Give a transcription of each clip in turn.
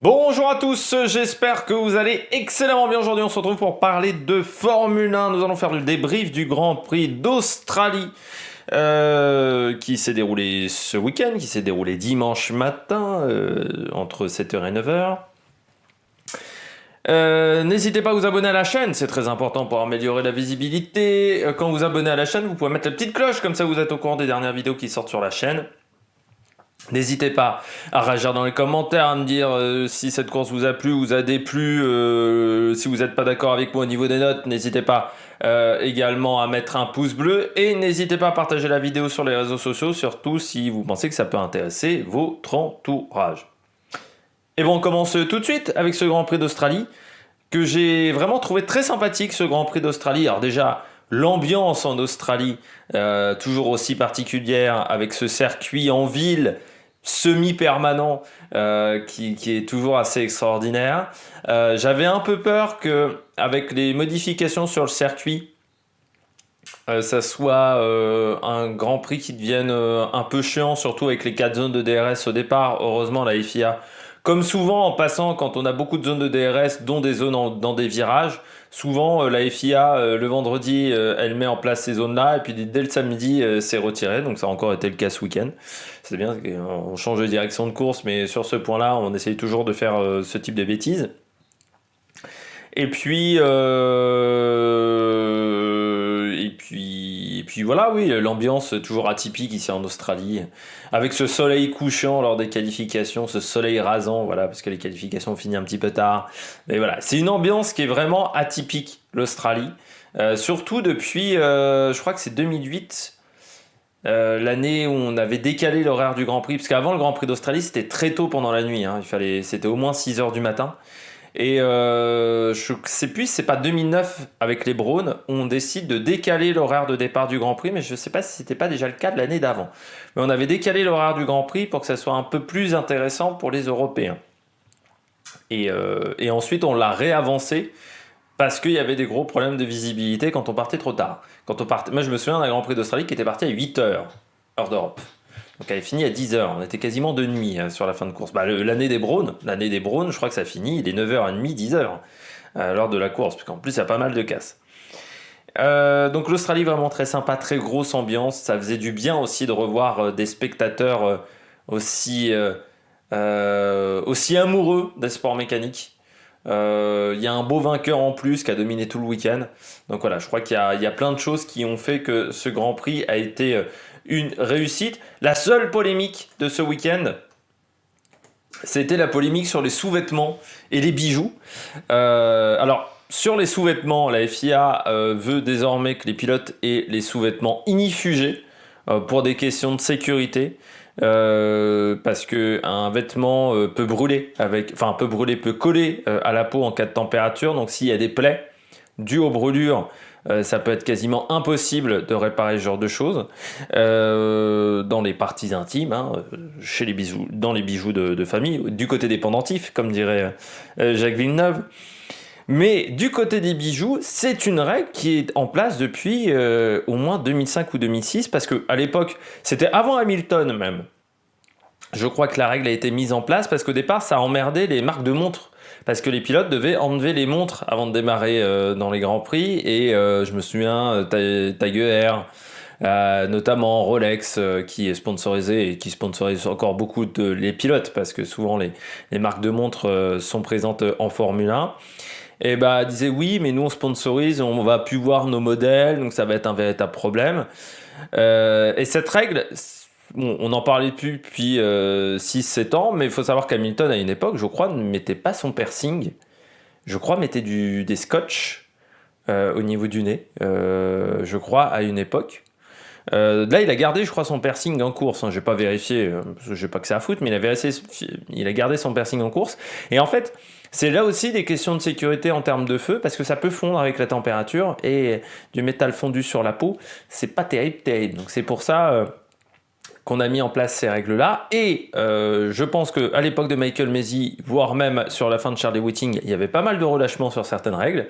Bonjour à tous, j'espère que vous allez excellemment bien. Aujourd'hui, on se retrouve pour parler de Formule 1. Nous allons faire le débrief du Grand Prix d'Australie qui s'est déroulé ce week-end, qui s'est déroulé dimanche matin entre 7h et 9h. N'hésitez pas à vous abonner à la chaîne, c'est très important pour améliorer la visibilité. Quand vous abonnez à la chaîne, vous pouvez mettre la petite cloche, comme ça vous êtes au courant des dernières vidéos qui sortent sur la chaîne. N'hésitez pas à réagir dans les commentaires, à me dire si cette course vous a plu, vous a déplu, si vous n'êtes pas d'accord avec moi au niveau des notes, n'hésitez pas également à mettre un pouce bleu et n'hésitez pas à partager la vidéo sur les réseaux sociaux, surtout si vous pensez que ça peut intéresser votre entourage. Et bon, on commence tout de suite avec ce Grand Prix d'Australie que j'ai vraiment trouvé très sympathique, ce Grand Prix d'Australie. Alors déjà, l'ambiance en Australie, toujours aussi particulière avec ce circuit en ville, semi-permanent qui est toujours assez extraordinaire. J'avais un peu peur que avec les modifications sur le circuit, ça soit un Grand Prix qui devienne un peu chiant, surtout avec les 4 zones de DRS au départ. Heureusement, la FIA, comme souvent en passant, quand on a beaucoup de zones de DRS, dont des zones dans des virages, souvent la FIA, le vendredi, elle met en place ces zones-là, et puis dès le samedi, c'est retiré. Donc ça a encore été le cas ce week-end. C'est bien, on change de direction de course, mais sur ce point-là, on essaye toujours de faire ce type de bêtises. Et puis voilà, oui, l'ambiance toujours atypique ici en Australie, avec ce soleil couchant lors des qualifications, ce soleil rasant, voilà, parce que les qualifications ont fini un petit peu tard. Mais voilà, c'est une ambiance qui est vraiment atypique, l'Australie. Surtout depuis, je crois que c'est 2008, l'année où on avait décalé l'horaire du Grand Prix, parce qu'avant le Grand Prix d'Australie, c'était très tôt pendant la nuit, hein, c'était au moins 6h du matin. Et je sais plus si c'est pas 2009 avec les Browns, on décide de décaler l'horaire de départ du Grand Prix, mais je sais pas si c'était pas déjà le cas de l'année d'avant. Mais on avait décalé l'horaire du Grand Prix pour que ça soit un peu plus intéressant pour les Européens. Et ensuite on l'a réavancé parce qu'il y avait des gros problèmes de visibilité quand on partait trop tard. Moi je me souviens d'un Grand Prix d'Australie qui était parti à 8h, heure d'Europe. Donc elle est finie à 10h, on était quasiment de nuit sur la fin de course. L'année des Browns, je crois que ça finit, il est 9h30, 10h lors de la course, parce qu'en plus il y a pas mal de casses. Donc l'Australie vraiment très sympa, très grosse ambiance, ça faisait du bien aussi de revoir des spectateurs aussi amoureux des sports mécaniques. Il y a un beau vainqueur en plus qui a dominé tout le week-end. Donc voilà, je crois qu'il y a plein de choses qui ont fait que ce Grand Prix a été une réussite. La seule polémique de ce week-end, c'était la polémique sur les sous-vêtements et les bijoux. Alors, sur les sous-vêtements, la FIA veut désormais que les pilotes aient les sous-vêtements inifugés pour des questions de sécurité. Parce que un vêtement peut brûler peut coller à la peau en cas de température. Donc s'il y a des plaies dues aux brûlures, ça peut être quasiment impossible de réparer ce genre de choses dans les parties intimes, hein, dans les bijoux de famille, du côté des pendentifs, comme dirait Jacques Villeneuve. Mais du côté des bijoux, c'est une règle qui est en place depuis au moins 2005 ou 2006, parce qu'à l'époque, c'était avant Hamilton même. Je crois que la règle a été mise en place parce qu'au départ, ça emmerdait les marques de montres. Parce que les pilotes devaient enlever les montres avant de démarrer dans les Grands Prix. Et je me souviens, Tiger, notamment Rolex, qui est sponsorisé et qui sponsorise encore beaucoup les pilotes, parce que souvent les marques de montres sont présentes en Formule 1. Et disait oui, mais nous on sponsorise, on va plus voir nos modèles, donc ça va être un véritable problème. Et cette règle, on en parlait depuis 6-7 ans, mais il faut savoir qu'Hamilton à une époque, je crois, ne mettait pas son piercing. Je crois mettait des scotch au niveau du nez, je crois, à une époque. Là, il a gardé, je crois, son piercing en course. Hein. Je n'ai pas vérifié, parce que je n'ai pas que ça à foutre, mais il a gardé son piercing en course. Et en fait, c'est là aussi des questions de sécurité en termes de feu, parce que ça peut fondre avec la température, et du métal fondu sur la peau, c'est pas terrible. Donc c'est pour ça qu'on a mis en place ces règles-là. Et je pense qu'à l'époque de Michael Masi, voire même sur la fin de Charlie Whiting, il y avait pas mal de relâchements sur certaines règles.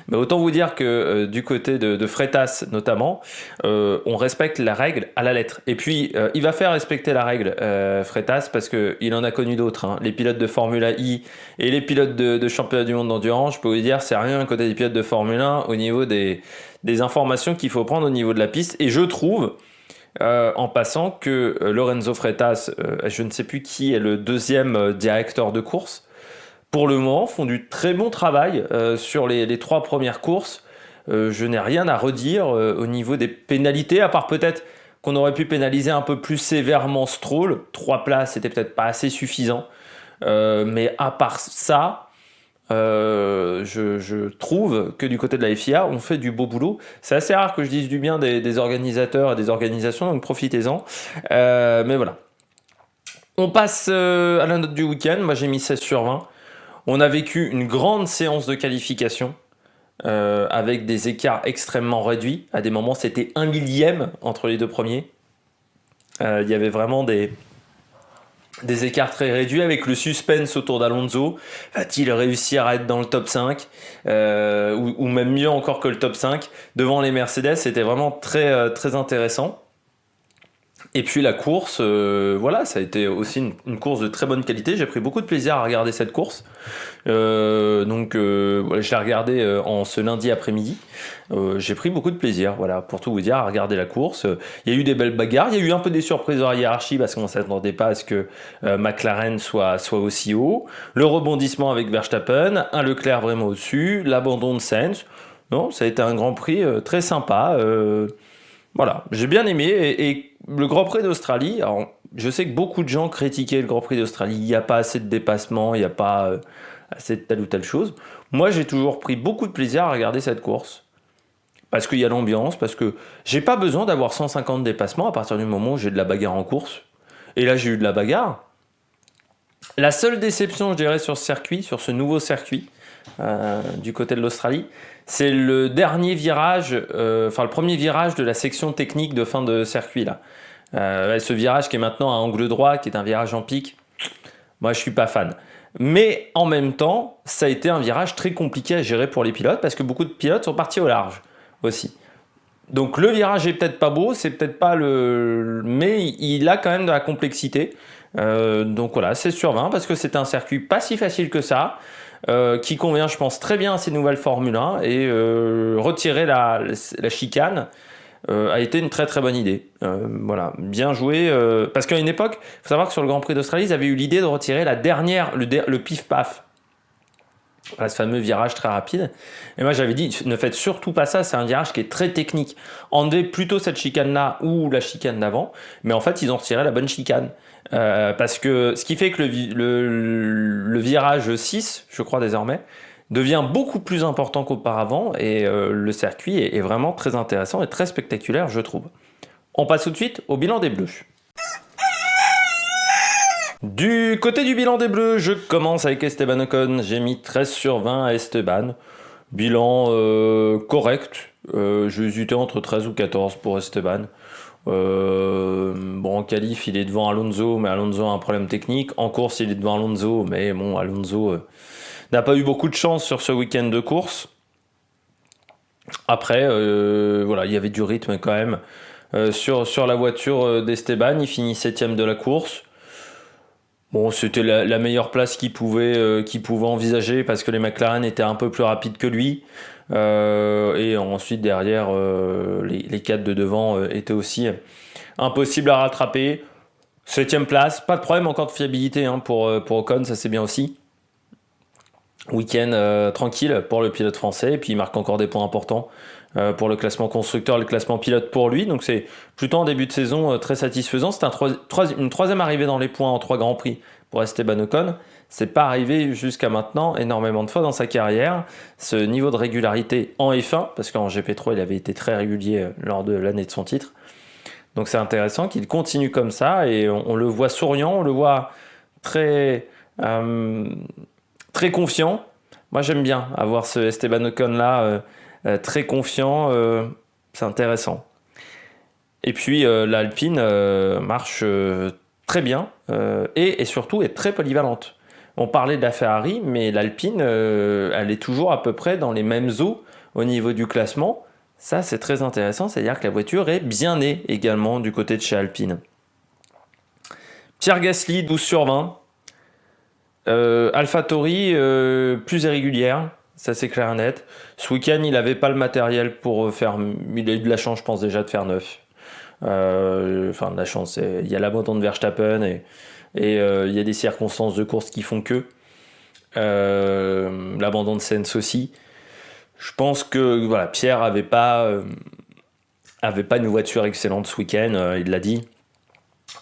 Mais autant vous dire que du côté de Freitas notamment, on respecte la règle à la lettre. Et puis, il va faire respecter la règle, Freitas, parce qu'il en a connu d'autres. Hein. Les pilotes de Formula I et les pilotes de championnat du monde d'endurance, je peux vous dire, c'est rien à côté des pilotes de Formule 1 au niveau des informations qu'il faut prendre au niveau de la piste. Et je trouve, en passant, que Lorenzo Freitas, je ne sais plus qui est le deuxième directeur de course, pour le moment font du très bon travail sur les 3 premières courses. Je n'ai rien à redire au niveau des pénalités, à part peut-être qu'on aurait pu pénaliser un peu plus sévèrement Stroll. 3 places, c'était peut-être pas assez suffisant. Mais à part ça, je trouve que du côté de la FIA, on fait du beau boulot. C'est assez rare que je dise du bien des organisateurs et des organisations, donc profitez-en. Mais voilà. On passe à la note du week-end. Moi, j'ai mis 16 sur 20. On a vécu une grande séance de qualification avec des écarts extrêmement réduits. À des moments, c'était 1 millième entre les 2 premiers. Il y avait vraiment des écarts très réduits avec le suspense autour d'Alonso. Va-t-il réussir à être dans le top 5 ou même mieux encore que le top 5 devant les Mercedes? C'était vraiment très, très intéressant. Et puis la course, voilà, ça a été aussi une course de très bonne qualité. J'ai pris beaucoup de plaisir à regarder cette course. Donc voilà, je l'ai regardée en ce lundi après-midi. J'ai pris beaucoup de plaisir, voilà, pour tout vous dire, à regarder la course. Il y a eu des belles bagarres, il y a eu un peu des surprises dans la hiérarchie parce qu'on ne s'attendait pas à ce que McLaren soit aussi haut. Le rebondissement avec Verstappen, un Leclerc vraiment au-dessus, l'abandon de Sainz. Non, ça a été un Grand Prix très sympa. Voilà, j'ai bien aimé. Et le Grand Prix d'Australie, alors, je sais que beaucoup de gens critiquaient le Grand Prix d'Australie. Il n'y a pas assez de dépassement, il n'y a pas assez de telle ou telle chose. Moi, j'ai toujours pris beaucoup de plaisir à regarder cette course. Parce qu'il y a l'ambiance, parce que j'ai pas besoin d'avoir 150 dépassements à partir du moment où j'ai de la bagarre en course. Et là, j'ai eu de la bagarre. La seule déception, je dirais, sur ce circuit, sur ce nouveau circuit, du côté de l'Australie, c'est le dernier virage, le premier virage de la section technique de fin de circuit là. Ce virage qui est maintenant à angle droit, qui est un virage en pic, moi je suis pas fan. Mais en même temps, ça a été un virage très compliqué à gérer pour les pilotes parce que beaucoup de pilotes sont partis au large aussi. Donc le virage est peut-être pas beau, c'est peut-être pas mais il a quand même de la complexité. Donc voilà, c'est sur 20 parce que c'est un circuit pas si facile que ça. Qui convient, je pense, très bien à ces nouvelles Formule 1 et retirer la chicane a été une très très bonne idée. Bien joué. Parce qu'à une époque, il faut savoir que sur le Grand Prix d'Australie, ils avaient eu l'idée de retirer le pif-paf. Voilà, ce fameux virage très rapide. Et moi j'avais dit, ne faites surtout pas ça, c'est un virage qui est très technique. Enlevez plutôt cette chicane-là ou la chicane d'avant. Mais en fait, ils ont retiré la bonne chicane. Parce que ce qui fait que le virage 6, je crois désormais, devient beaucoup plus important qu'auparavant et le circuit est vraiment très intéressant et très spectaculaire, je trouve. On passe tout de suite au bilan des Bleus. Du côté du bilan des Bleus, je commence avec Esteban Ocon. J'ai mis 13 sur 20 à Esteban. Bilan correct. J'ai hésité entre 13 ou 14 pour Esteban. En qualif, il est devant Alonso, mais Alonso a un problème technique. En course, il est devant Alonso, mais bon, Alonso n'a pas eu beaucoup de chance sur ce week-end de course. Après, il y avait du rythme quand même sur la voiture d'Esteban. Il finit 7ème de la course. Bon, c'était la meilleure place qu'il pouvait envisager parce que les McLaren étaient un peu plus rapides que lui. Et ensuite, derrière, les 4 de devant étaient aussi impossibles à rattraper. 7ème place, pas de problème encore de fiabilité pour Ocon, ça c'est bien aussi. Week-end tranquille pour le pilote français, et puis il marque encore des points importants pour le classement constructeur, le classement pilote pour lui. Donc c'est plutôt en début de saison très satisfaisant. C'est une troisième arrivée dans les points en 3 Grands Prix pour Esteban Ocon. C'est pas arrivé jusqu'à maintenant énormément de fois dans sa carrière. Ce niveau de régularité en F1, parce qu'en GP3 il avait été très régulier lors de l'année de son titre. Donc c'est intéressant qu'il continue comme ça et on le voit souriant, on le voit très confiant. Moi j'aime bien avoir ce Esteban Ocon là très confiant, c'est intéressant. Et puis l'Alpine marche très bien et surtout est très polyvalente. On parlait de la Ferrari, mais l'Alpine, elle est toujours à peu près dans les mêmes eaux au niveau du classement. Ça, c'est très intéressant, c'est-à-dire que la voiture est bien née également du côté de chez Alpine. Pierre Gasly, 12 sur 20. AlphaTauri, plus irrégulière, ça c'est clair et net. Ce week-end, il n'avait pas le matériel pour faire. Il a eu de la chance, je pense déjà, de faire 9. Enfin, de la chance, il y a l'abandon de Verstappen et il y a des circonstances de course qui font que. L'abandon de Sainz aussi. Je pense que voilà, Pierre avait pas une voiture excellente ce week-end, il l'a dit.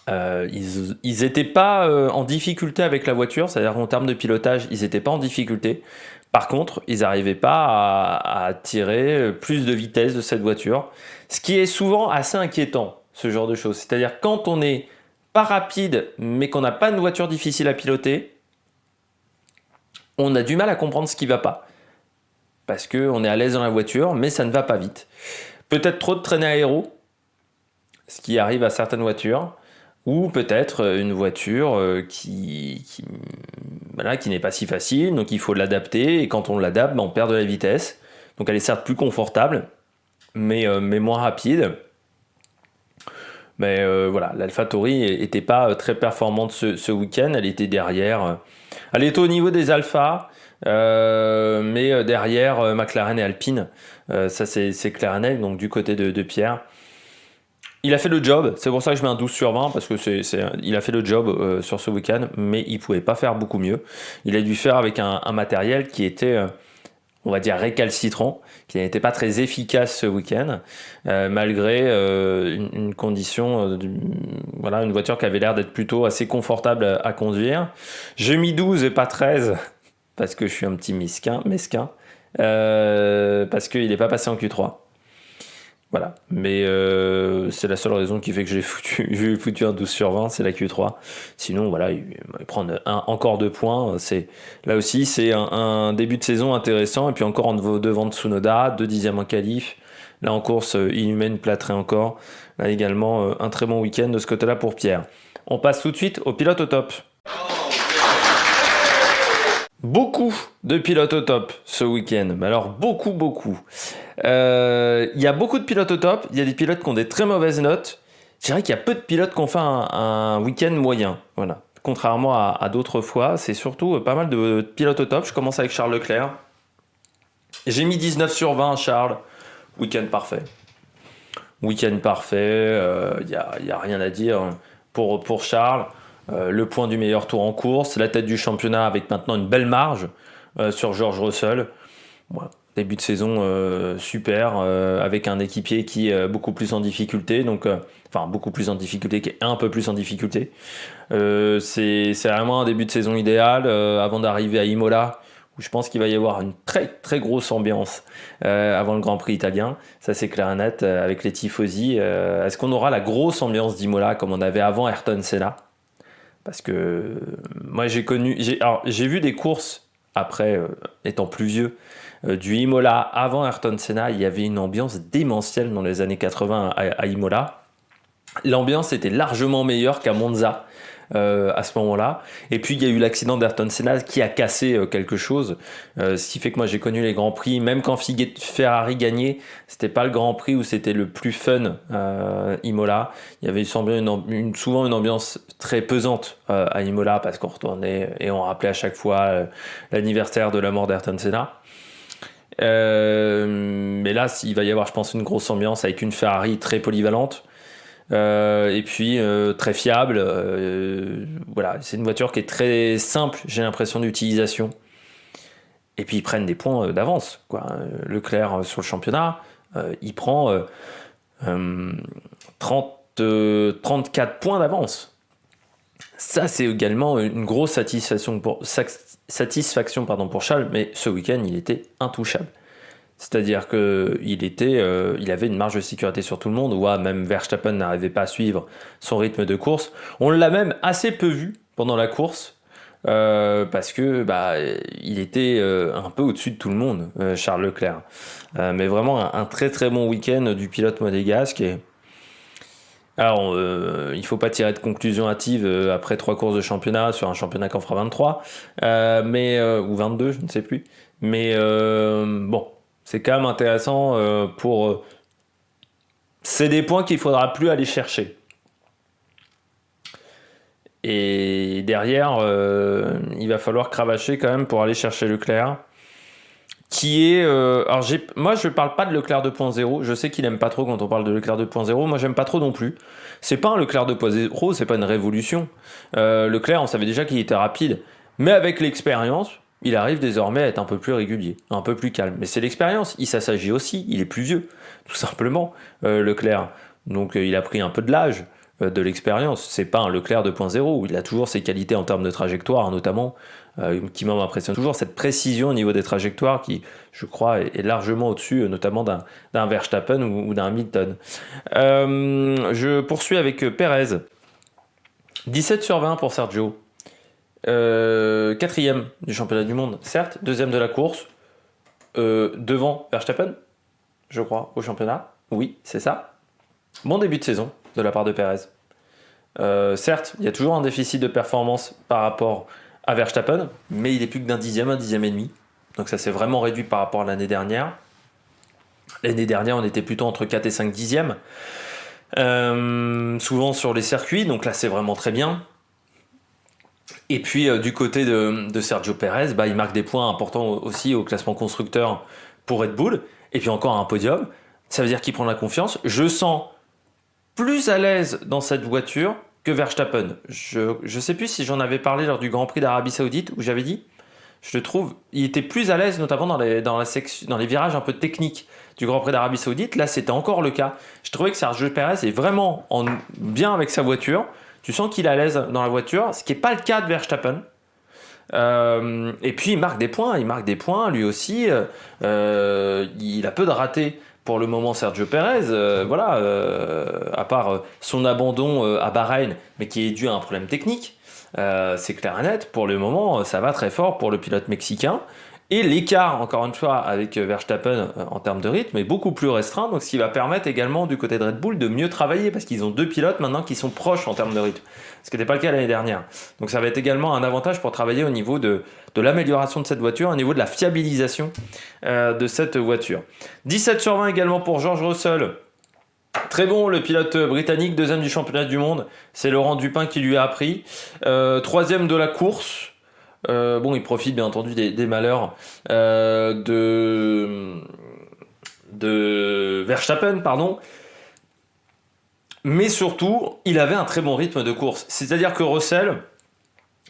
Ils étaient pas en difficulté avec la voiture, c'est-à-dire qu'en termes de pilotage, ils n'étaient pas en difficulté. Par contre, ils n'arrivaient pas à tirer plus de vitesse de cette voiture, ce qui est souvent assez inquiétant, ce genre de choses. C'est-à-dire quand on n'est pas rapide, mais qu'on n'a pas une voiture difficile à piloter, on a du mal à comprendre ce qui ne va pas. Parce qu'on est à l'aise dans la voiture, mais ça ne va pas vite. Peut-être trop de traînées aéro, ce qui arrive à certaines voitures, ou peut-être une voiture qui n'est pas si facile, donc il faut l'adapter, et quand on l'adapte, on perd de la vitesse. Donc elle est certes plus confortable, mais moins rapide. Mais voilà, l'AlphaTauri n'était pas très performante ce week-end, elle était derrière. Elle était au niveau des Alpha, mais derrière McLaren et Alpine. Ça c'est clair et net, donc du côté de Pierre. Il a fait le job, c'est pour ça que je mets un 12 sur 20, parce que il a fait le job sur ce week-end, mais il ne pouvait pas faire beaucoup mieux. Il a dû faire avec un matériel qui était, on va dire, récalcitrant, qui n'était pas très efficace ce week-end, malgré une condition, voilà, une voiture qui avait l'air d'être plutôt assez confortable à conduire. J'ai mis 12 et pas 13, parce que je suis un petit mesquin, parce qu'il n'est pas passé en Q3. Voilà, mais c'est la seule raison qui fait que j'ai foutu un 12 sur 20, c'est la Q3. Sinon, voilà, il prend encore 2 points. Là aussi, c'est un début de saison intéressant. Et puis encore devant de Tsunoda, 2 dixièmes en qualif. Là en course, inhumaine, plâtrée encore. Là également, un très bon week-end de ce côté-là pour Pierre. On passe tout de suite au pilote au top. Beaucoup de pilotes au top ce week-end. Mais alors beaucoup. Il y a beaucoup de pilotes au top. Il y a des pilotes qui ont des très mauvaises notes. Je dirais qu'il y a peu de pilotes qui ont fait un week-end moyen. Voilà. Contrairement à d'autres fois, c'est surtout pas mal de pilotes au top. Je commence avec Charles Leclerc. J'ai mis 19 sur 20 à Charles. Week-end parfait. Week-end parfait. Il y a rien à dire pour Charles. Le point du meilleur tour en course, la tête du championnat avec maintenant une belle marge sur George Russell. Voilà. Début de saison super, avec un équipier qui est beaucoup plus en difficulté, beaucoup plus en difficulté, qui est un peu plus en difficulté. C'est vraiment un début de saison idéal avant d'arriver à Imola, où je pense qu'il va y avoir une très très grosse ambiance avant le Grand Prix italien. Ça c'est clair et net, avec les tifosi. Est-ce qu'on aura la grosse ambiance d'Imola comme on avait avant Ayrton Senna ? Parce que moi j'ai vu des courses après, étant plus vieux, du Imola avant Ayrton Senna. Il y avait une ambiance démentielle dans les années 80 à Imola. L'ambiance était largement meilleure qu'à Monza à ce moment-là. Et puis il y a eu l'accident d'Ayrton Senna qui a cassé quelque chose, ce qui fait que moi j'ai connu les Grands Prix, même quand Ferrari gagnait, c'était pas le Grand Prix où c'était le plus fun. Imola, il y avait souvent une ambiance très pesante à Imola, parce qu'on retournait et on rappelait à chaque fois l'anniversaire de la mort d'Ayrton Senna. Mais là il va y avoir, je pense, une grosse ambiance avec une Ferrari très polyvalente. Et puis très fiable, voilà, c'est une voiture qui est très simple, j'ai l'impression, d'utilisation. Et puis ils prennent des points d'avance, quoi. Leclerc sur le championnat, il prend 34 points d'avance. Ça c'est également une grosse satisfaction pour Charles, mais ce week-end il était intouchable. C'est-à-dire qu'il avait une marge de sécurité sur tout le monde, où même Verstappen n'arrivait pas à suivre son rythme de course. On l'a même assez peu vu pendant la course, parce que il était un peu au-dessus de tout le monde, Charles Leclerc. Mais vraiment un très très bon week-end du pilote monégasque. Alors, il faut pas tirer de conclusion hâtive après 3 courses de championnat sur un championnat qu'en fera 23, ou 22, je ne sais plus. Mais bon, c'est quand même intéressant pour. C'est des points qu'il faudra plus aller chercher. Et derrière, il va falloir cravacher quand même pour aller chercher Leclerc. Qui est. Moi, je ne parle pas de Leclerc 2.0. Je sais qu'il aime pas trop quand on parle de Leclerc 2.0. Moi, j'aime pas trop non plus. C'est pas un Leclerc 2.0, c'est pas une révolution. Leclerc, on savait déjà qu'il était rapide. Mais avec l'expérience, il arrive désormais à être un peu plus régulier, un peu plus calme. Mais c'est l'expérience. Il s'assagit aussi. Il est plus vieux, tout simplement, Leclerc. Donc, il a pris un peu de l'âge, de l'expérience. C'est pas un Leclerc 2.0. Il a toujours ses qualités en termes de trajectoire, notamment. Qui m'impressionne toujours, cette précision au niveau des trajectoires qui, je crois, est largement au-dessus, notamment d'un Verstappen ou d'un Hamilton. Je poursuis avec Perez. 17 sur 20 pour Sergio. Quatrième du championnat du monde, certes, deuxième de la course, devant Verstappen, je crois, au championnat. Oui, c'est ça. Bon début de saison de la part de Perez. Certes, il y a toujours un déficit de performance par rapport à Verstappen, mais il est plus que d'un dixième, un dixième et demi. Donc ça s'est vraiment réduit par rapport à l'année dernière. L'année dernière, on était plutôt entre 4 et 5 dixièmes. Souvent sur les circuits, donc là c'est vraiment très bien. Et puis du côté de Sergio Perez, il marque des points importants aussi au classement constructeur pour Red Bull. Et puis encore un podium. Ça veut dire qu'il prend la confiance. Je sens plus à l'aise dans cette voiture que Verstappen. Je sais plus si j'en avais parlé lors du Grand Prix d'Arabie Saoudite où j'avais dit, je le trouve, il était plus à l'aise notamment dans les virages un peu techniques du Grand Prix d'Arabie Saoudite. Là, c'était encore le cas. Je trouvais que Sergio Perez est vraiment bien avec sa voiture. Tu sens qu'il est à l'aise dans la voiture, ce qui n'est pas le cas de Verstappen. Et puis il marque des points lui aussi. Il a peu de ratés pour le moment Sergio Perez, à part son abandon à Bahreïn, mais qui est dû à un problème technique. C'est clair et net, pour le moment ça va très fort pour le pilote mexicain. Et l'écart, encore une fois, avec Verstappen en termes de rythme est beaucoup plus restreint, donc ce qui va permettre également du côté de Red Bull de mieux travailler, parce qu'ils ont deux pilotes maintenant qui sont proches en termes de rythme, ce qui n'était pas le cas l'année dernière. Donc ça va être également un avantage pour travailler au niveau de l'amélioration de cette voiture, au niveau de la fiabilisation de cette voiture. 17 sur 20 également pour George Russell. Très bon, le pilote britannique, deuxième du championnat du monde. C'est Laurent Dupin qui lui a appris. Troisième de la course. Il profite bien entendu des malheurs de Verstappen, pardon. Mais surtout, il avait un très bon rythme de course. C'est-à-dire que Russell,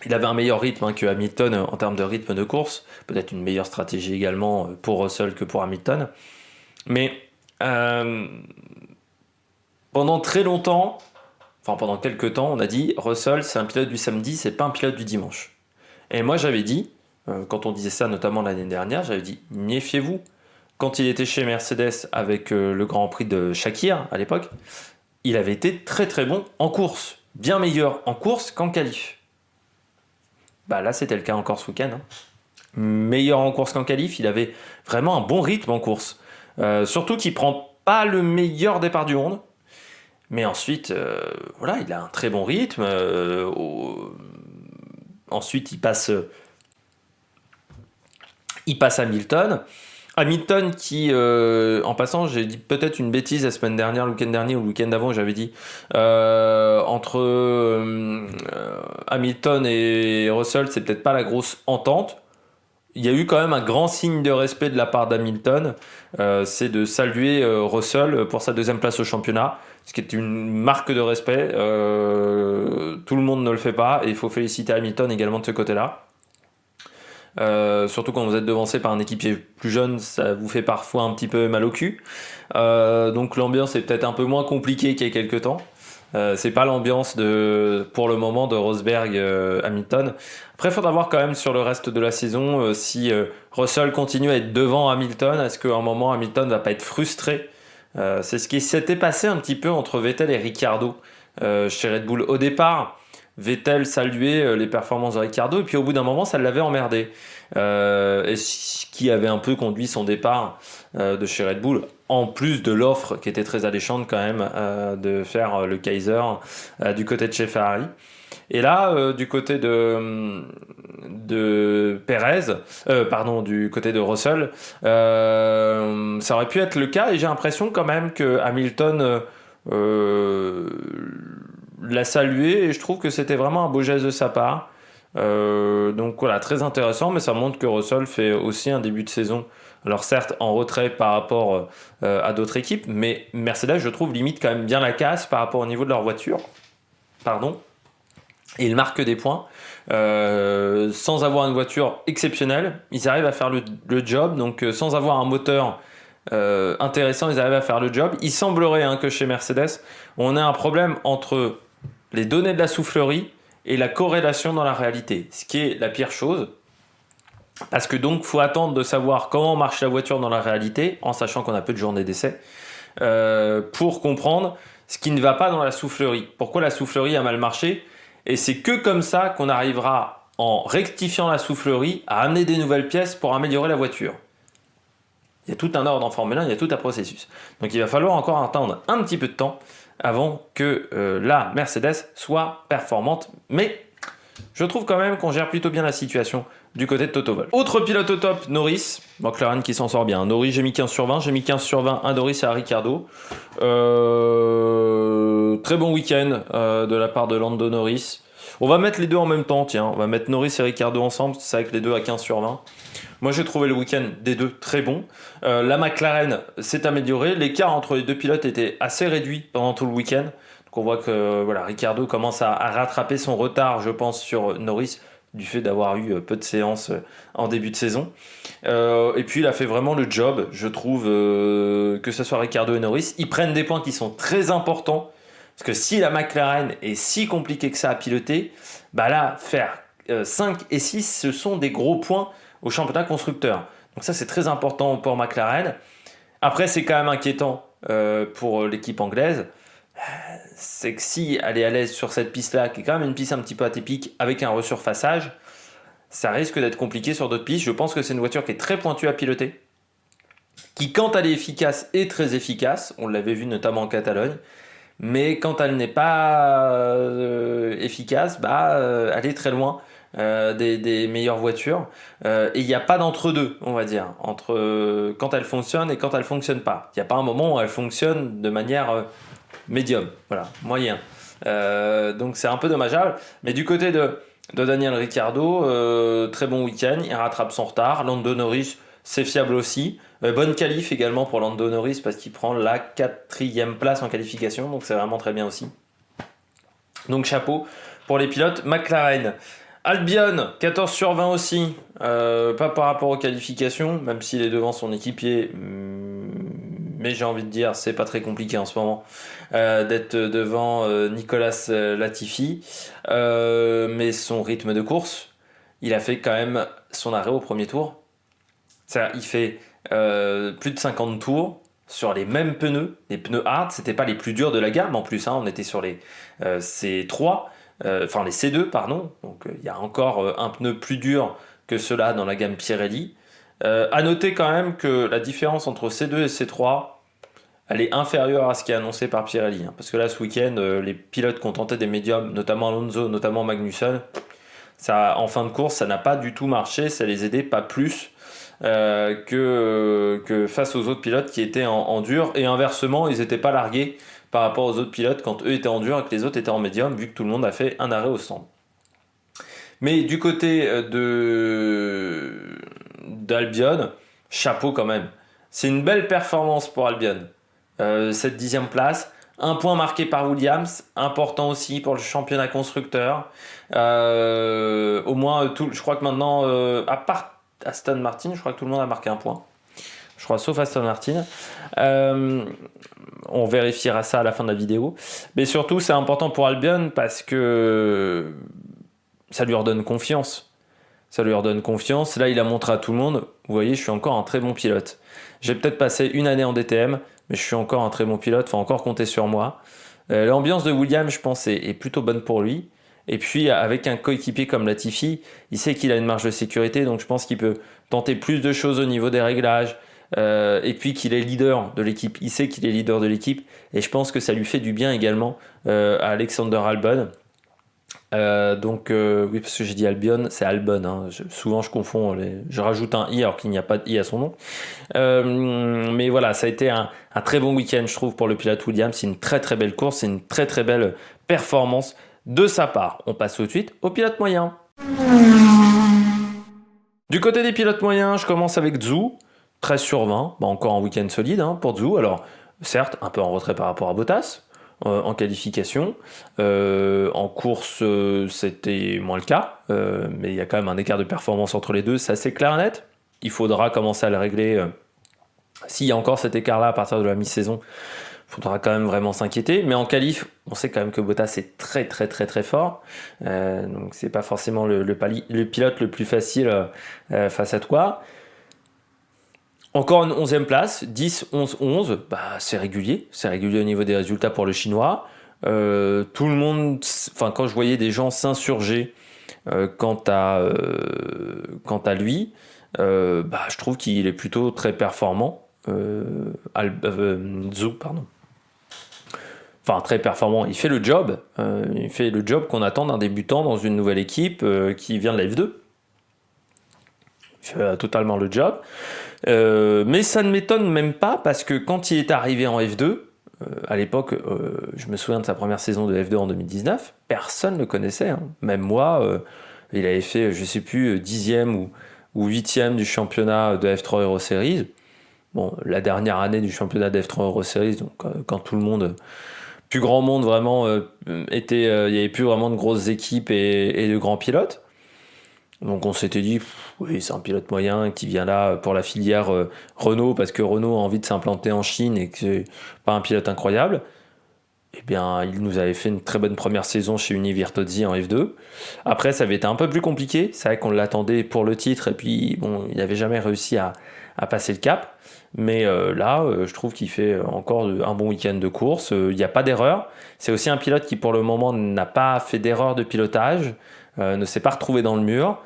il avait un meilleur rythme que Hamilton en termes de rythme de course. Peut-être une meilleure stratégie également pour Russell que pour Hamilton. Mais pendant très longtemps, pendant quelques temps, on a dit Russell, c'est un pilote du samedi, c'est pas un pilote du dimanche. Et moi j'avais dit, quand on disait ça notamment l'année dernière, j'avais dit méfiez-vous. Quand il était chez Mercedes avec le Grand Prix de Shakir à l'époque, il avait été très très bon en course, bien meilleur en course qu'en qualif. Là c'était le cas encore ce week-end. Meilleur en course qu'en qualif, il avait vraiment un bon rythme en course. Surtout qu'il prend pas le meilleur départ du monde, mais ensuite il a un très bon rythme. Ensuite, il passe Hamilton. Hamilton qui, en passant, j'ai dit peut-être une bêtise la semaine dernière, le week-end dernier ou le week-end d'avant, j'avais dit entre Hamilton et Russell, c'est peut-être pas la grosse entente. Il y a eu quand même un grand signe de respect de la part d'Hamilton, c'est de saluer Russell pour sa deuxième place au championnat, ce qui est une marque de respect. Tout le monde ne le fait pas, et il faut féliciter Hamilton également de ce côté-là. Surtout quand vous êtes devancé par un équipier plus jeune, ça vous fait parfois un petit peu mal au cul. Donc l'ambiance est peut-être un peu moins compliquée qu'il y a quelques temps. C'est pas l'ambiance pour le moment de Rosberg Hamilton. Après, il faudra voir quand même sur le reste de la saison si Russell continue à être devant Hamilton. Est-ce qu'à un moment Hamilton va pas être frustré? C'est ce qui s'était passé un petit peu entre Vettel et Ricciardo chez Red Bull. Au départ, Vettel saluait les performances de Ricciardo, et puis au bout d'un moment, ça l'avait emmerdé. Et ce qui avait un peu conduit son départ de chez Red Bull, en plus de l'offre qui était très alléchante quand même de faire le Kaiser du côté de chez Ferrari. Et là, du côté de Perez, du côté de Russell, ça aurait pu être le cas, et j'ai l'impression quand même que Hamilton l'a salué, et je trouve que c'était vraiment un beau geste de sa part. Donc voilà, très intéressant, mais ça montre que Russell fait aussi un début de saison. Alors certes, en retrait par rapport à d'autres équipes, mais Mercedes, je trouve, limite quand même bien la casse par rapport au niveau de leur voiture. Pardon. Et ils marquent des points. Sans avoir une voiture exceptionnelle, ils arrivent à faire le job. Donc sans avoir un moteur intéressant, ils arrivent à faire le job. Il semblerait que chez Mercedes, on ait un problème entre les données de la soufflerie et la corrélation dans la réalité, ce qui est la pire chose. Parce que donc, faut attendre de savoir comment marche la voiture dans la réalité, en sachant qu'on a peu de journées d'essai, pour comprendre ce qui ne va pas dans la soufflerie. Pourquoi la soufflerie a mal marché? Et c'est que comme ça qu'on arrivera, en rectifiant la soufflerie, à amener des nouvelles pièces pour améliorer la voiture. Il y a tout un ordre en Formule 1, il y a tout un processus. Donc il va falloir encore attendre un petit peu de temps avant que la Mercedes soit performante. Mais je trouve quand même qu'on gère plutôt bien la situation du côté de Toto Wolff. Autre pilote au top, Norris. McLaren qui s'en sort bien. Norris, j'ai mis 15 sur 20. J'ai mis 15 sur 20 à Norris et à Ricciardo. Très bon week-end de la part de Lando Norris. On va mettre les deux en même temps, tiens. On va mettre Norris et Ricciardo ensemble. C'est avec les deux à 15 sur 20. Moi, j'ai trouvé le week-end des deux très bon. La McLaren s'est améliorée. L'écart entre les deux pilotes était assez réduit pendant tout le week-end. Donc, on voit que Ricciardo commence à rattraper son retard, je pense, sur Norris, du fait d'avoir eu peu de séances en début de saison. Et puis, il a fait vraiment le job, je trouve, que ce soit Ricciardo et Norris. Ils prennent des points qui sont très importants. Parce que si la McLaren est si compliquée que ça à piloter, bah là, faire 5 et 6, ce sont des gros points au championnat constructeur. Donc ça, c'est très important pour McLaren. Après, c'est quand même inquiétant pour l'équipe anglaise. C'est que si elle est à l'aise sur cette piste-là, qui est quand même une piste un petit peu atypique, avec un resurfaçage, ça risque d'être compliqué sur d'autres pistes. Je pense que c'est une voiture qui est très pointue à piloter, qui, quand elle est efficace, est très efficace. On l'avait vu notamment en Catalogne. Mais quand elle n'est pas efficace, elle est très loin des meilleures voitures. Et il n'y a pas d'entre-deux, on va dire, entre quand elle fonctionne et quand elle ne fonctionne pas. Il n'y a pas un moment où elle fonctionne de manière médium, voilà, moyen. Donc c'est un peu dommageable. Mais du côté de Daniel Ricciardo, très bon week-end, il rattrape son retard. Lando Norris, c'est fiable aussi. Bonne qualif également pour Lando Norris parce qu'il prend la 4e place en qualification, donc c'est vraiment très bien aussi. Donc chapeau pour les pilotes McLaren. Albon, 14 sur 20 aussi, pas par rapport aux qualifications, même s'il est devant son équipier, mais j'ai envie de dire c'est pas très compliqué en ce moment d'être devant Nicolas Latifi, mais son rythme de course, il a fait quand même son arrêt au premier tour. Il fait plus de 50 tours sur les mêmes pneus, les pneus hard, c'était pas les plus durs de la gamme en plus, on était sur les C3, les C2 pardon, donc il y a encore un pneu plus dur que ceux-là dans la gamme Pirelli. À noter quand même que la différence entre C2 et C3, elle est inférieure à ce qui est annoncé par Pirelli, parce que là ce week-end, les pilotes qui ont tenté des médiums, notamment Alonso, notamment Magnussen, ça, en fin de course, ça n'a pas du tout marché, ça les aidait pas plus que face aux autres pilotes qui étaient en dur, et inversement ils n'étaient pas largués par rapport aux autres pilotes quand eux étaient en dur et que les autres étaient en médium, vu que tout le monde a fait un arrêt au stand. Mais du côté d'Albion, chapeau quand même, c'est une belle performance pour Albion, cette 10e place. Un point marqué par Williams, important aussi pour le championnat constructeur. Au moins, je crois que maintenant, à part Aston Martin, je crois que tout le monde a marqué un point. Je crois, sauf Aston Martin. On vérifiera ça à la fin de la vidéo. Mais surtout, c'est important pour Albion parce que ça lui redonne confiance. Ça lui redonne confiance. Là, il a montré à tout le monde, vous voyez, je suis encore un très bon pilote. J'ai peut-être passé une année en DTM, mais je suis encore un très bon pilote, faut encore compter sur moi. L'ambiance de Williams, je pense, est plutôt bonne pour lui. Et puis avec un coéquipier comme Latifi, il sait qu'il a une marge de sécurité, donc je pense qu'il peut tenter plus de choses au niveau des réglages. Et puis qu'il est leader de l'équipe. Il sait qu'il est leader de l'équipe. Et je pense que ça lui fait du bien également à Alexander Albon. Oui, parce que j'ai dit Albion, c'est Albon. Hein. Souvent je confonds, je rajoute un i alors qu'il n'y a pas de i à son nom. Mais voilà, ça a été un très bon week-end, je trouve, pour le pilote Williams. C'est une très très belle course, c'est une très très belle performance de sa part. On passe tout de suite au pilote moyen. Du côté des pilotes moyens, je commence avec Zhou, 13 sur 20. Encore un week-end solide pour Zhou. Alors, certes, un peu en retrait par rapport à Bottas. En qualification. En course, c'était moins le cas, mais il y a quand même un écart de performance entre les deux, c'est assez clair et net. Il faudra commencer à le régler. S'il y a encore cet écart-là à partir de la mi-saison, il faudra quand même vraiment s'inquiéter. Mais en qualif, on sait quand même que Bottas est très très très très fort. Donc c'est pas forcément le pilote le plus facile face à toi. Encore une 11e place, 10, 11, 11, c'est régulier au niveau des résultats pour le Chinois. Tout le monde, quand je voyais des gens s'insurger quant à lui, je trouve qu'il est plutôt très performant. Zhou, pardon. Enfin, très performant, il fait le job qu'on attend d'un débutant dans une nouvelle équipe qui vient de la F2. Il fait totalement le job. Mais ça ne m'étonne même pas parce que quand il est arrivé en F2, à l'époque, je me souviens de sa première saison de F2 en 2019, personne ne le connaissait. Même moi, il avait fait, je ne sais plus, 10e ou 8e du championnat de F3 Euro Series. Bon, la dernière année du championnat de F3 Euro Series, donc quand tout le monde, plus grand monde vraiment, il n'y avait plus vraiment de grosses équipes et de grands pilotes. Donc on s'était dit, oui, c'est un pilote moyen qui vient là pour la filière Renault, parce que Renault a envie de s'implanter en Chine et que c'est pas un pilote incroyable. Eh bien, il nous avait fait une très bonne première saison chez Univirtozzi en F2. Après, ça avait été un peu plus compliqué. C'est vrai qu'on l'attendait pour le titre, et puis bon, il n'avait jamais réussi à passer le cap. Mais là, je trouve qu'il fait encore un bon week-end de course. Il n'y a pas d'erreur. C'est aussi un pilote qui, pour le moment, n'a pas fait d'erreur de pilotage, ne s'est pas retrouvé dans le mur.